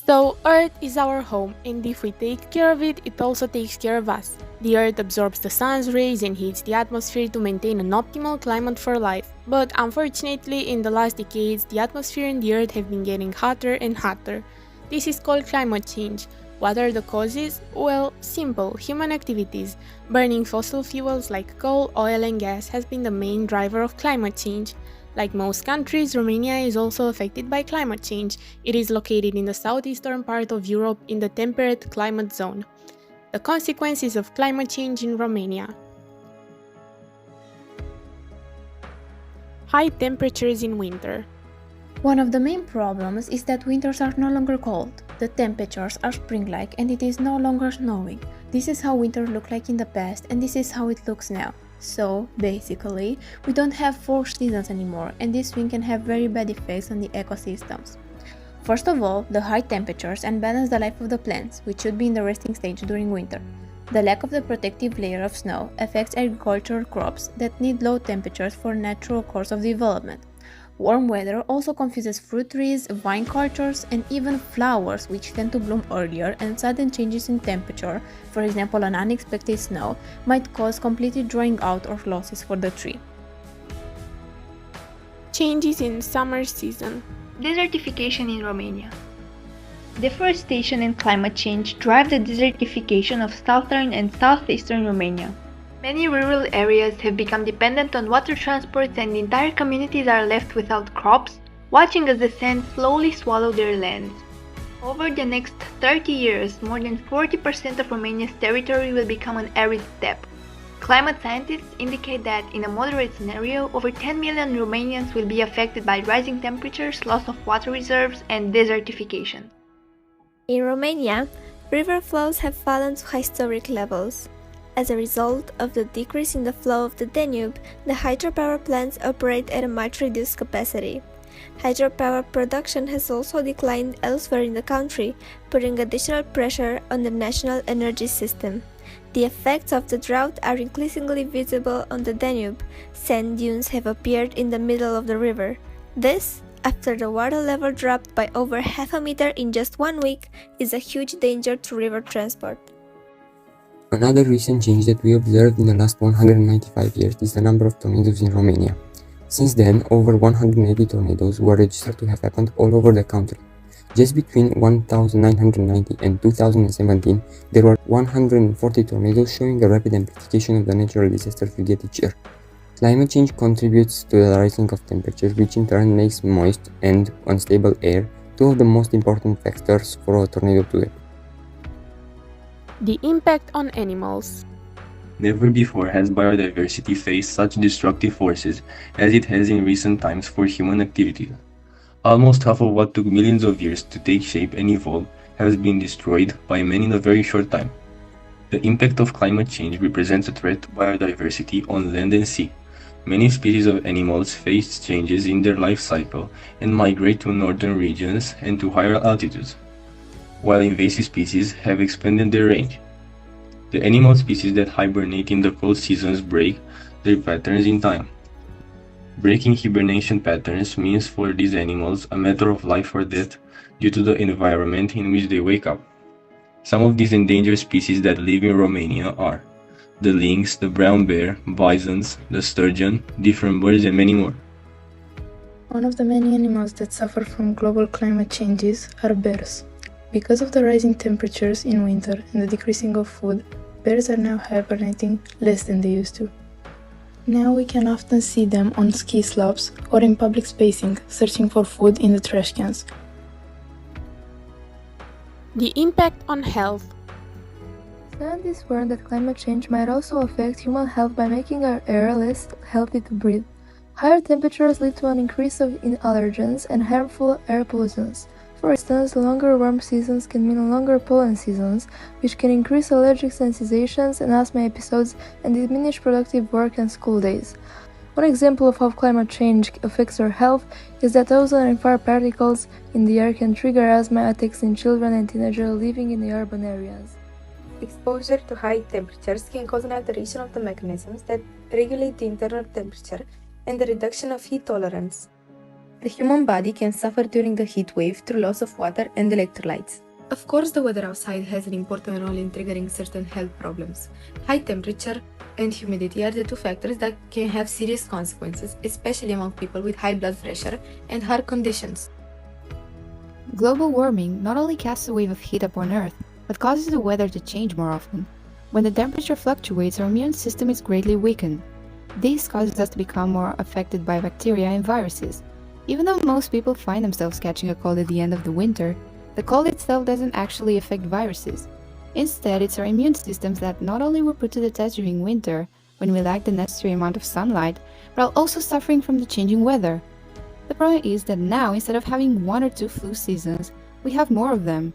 So, Earth is our home, and if we take care of it, it also takes care of us. The Earth absorbs the sun's rays and heats the atmosphere to maintain an optimal climate for life. But unfortunately, in the last decades, the atmosphere and the Earth have been getting hotter and hotter. This is called climate change. What are the causes? Well, simple, human activities. Burning fossil fuels like coal, oil, and gas has been the main driver of climate change. Like most countries, Romania is also affected by climate change. It is located in the southeastern part of Europe in the temperate climate zone. The consequences of climate change in Romania: high temperatures in winter. One of the main problems is that winters are no longer cold. The temperatures are spring-like and it is no longer snowing. This is how winter looked like in the past and this is how it looks now. So, basically, we don't have 4 seasons anymore and this swing can have very bad effects on the ecosystems. First of all, the high temperatures unbalance the life of the plants, which should be in the resting stage during winter. The lack of the protective layer of snow affects agricultural crops that need low temperatures for natural course of development. Warm weather also confuses fruit trees, vine cultures, and even flowers which tend to bloom earlier, and sudden changes in temperature, for example an unexpected snow, might cause completely drying out or losses for the tree. Changes in summer season. Desertification in Romania. Deforestation and climate change drive the desertification of southern and southeastern Romania. Many rural areas have become dependent on water transports and entire communities are left without crops, watching as the sand slowly swallows their lands. Over the next 30 years, more than 40% of Romania's territory will become an arid steppe. Climate scientists indicate that in a moderate scenario, over 10 million Romanians will be affected by rising temperatures, loss of water reserves, and desertification. In Romania, river flows have fallen to historic levels. As a result of the decrease in the flow of the Danube, the hydropower plants operate at a much reduced capacity. Hydropower production has also declined elsewhere in the country, putting additional pressure on the national energy system. The effects of the drought are increasingly visible on the Danube. Sand dunes have appeared in the middle of the river. This, after the water level dropped by over half a meter in just 1 week, is a huge danger to river transport. Another recent change that we observed in the last 195 years is the number of tornadoes in Romania. Since then, over 180 tornadoes were registered to have happened all over the country. Just between 1990 and 2017, there were 140 tornadoes, showing a rapid amplification of the natural disasters we get each year. Climate change contributes to the rising of temperatures, which in turn makes moist and unstable air two of the most important factors for a tornado to happen. The impact on animals. Never before has biodiversity faced such destructive forces as it has in recent times for human activities. Almost half of what took millions of years to take shape and evolve has been destroyed by man in a very short time. The impact of climate change represents a threat to biodiversity on land and sea. Many species of animals face changes in their life cycle and migrate to northern regions and to higher altitudes, while invasive species have expanded their range. The animal species that hibernate in the cold seasons break their patterns in time. Breaking hibernation patterns means for these animals a matter of life or death due to the environment in which they wake up. Some of these endangered species that live in Romania are the lynx, the brown bear, bisons, the sturgeon, different birds, and many more. One of the many animals that suffer from global climate changes are bears. Because of the rising temperatures in winter and the decreasing of food, bears are now hibernating less than they used to. Now we can often see them on ski slopes or in public spacing, searching for food in the trash cans. The impact on health. Scientists warn that climate change might also affect human health by making our air less healthy to breathe. Higher temperatures lead to an increase in allergens and harmful air pollutants. For instance, longer warm seasons can mean longer pollen seasons, which can increase allergic sensations and asthma episodes and diminish productive work and school days. One example of how climate change affects our health is that ozone and fire particles in the air can trigger asthma attacks in children and teenagers living in the urban areas. Exposure to high temperatures can cause an alteration of the mechanisms that regulate the internal temperature and the reduction of heat tolerance. The human body can suffer during the heat wave through loss of water and electrolytes. Of course, the weather outside has an important role in triggering certain health problems. High temperature and humidity are the two factors that can have serious consequences, especially among people with high blood pressure and heart conditions. Global warming not only casts a wave of heat upon Earth, but causes the weather to change more often. When the temperature fluctuates, our immune system is greatly weakened. This causes us to become more affected by bacteria and viruses. Even though most people find themselves catching a cold at the end of the winter, the cold itself doesn't actually affect viruses. Instead, it's our immune systems that not only were put to the test during winter, when we lack the necessary amount of sunlight, but are also suffering from the changing weather. The problem is that now, instead of having 1 or 2 flu seasons, we have more of them.